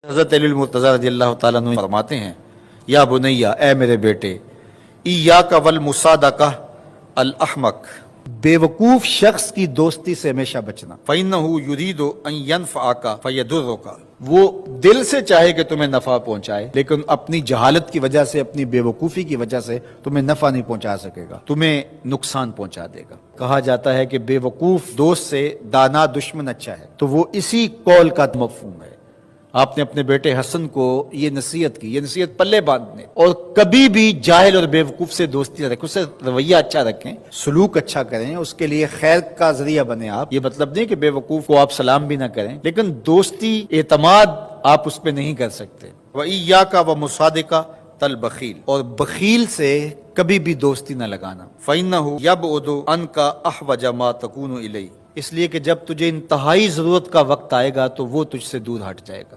حضرت علی المرتضیٰ رضی اللہ تعالیٰ عنہ فرماتے ہیں، یا بنیا، اے میرے بیٹے، ایاک والمصادقہ الاحمق، بے وقوف شخص کی دوستی سے ہمیشہ بچنا، فإنہ یرید ان ینفعک فیضرک، وہ دل سے چاہے کہ تمہیں نفع پہنچائے لیکن اپنی جہالت کی وجہ سے، اپنی بے وقوفی کی وجہ سے تمہیں نفع نہیں پہنچا سکے گا، تمہیں نقصان پہنچا دے گا۔ کہا جاتا ہے کہ بے وقوف دوست سے دانا دشمن اچھا ہے، تو وہ اسی قول کا مفہوم ہے۔ آپ نے اپنے بیٹے حسن کو یہ نصیحت کی، یہ نصیحت پلے باندھنے، اور کبھی بھی جاہل اور بے وقوف سے دوستی نہ رکھیں، اس سے رویہ اچھا رکھیں، سلوک اچھا کریں، اس کے لیے خیر کا ذریعہ بنے آپ۔ یہ مطلب نہیں کہ بے وقوف کو آپ سلام بھی نہ کریں، لیکن دوستی، اعتماد آپ اس پہ نہیں کر سکتے۔ وَإِيَّاكَ وَمُصَادِقَةَ الْبَخِيلِ، اور بخیل سے کبھی بھی دوستی نہ لگانا، فَإِنَّهُ يَبْعُدُ عَنْكَ أَحْوَجَ مَا تَكُونُ إِلَيْهِ، اس لیے کہ جب تجھے انتہائی ضرورت کا وقت آئے گا تو وہ تجھ سے دور ہٹ جائے گا۔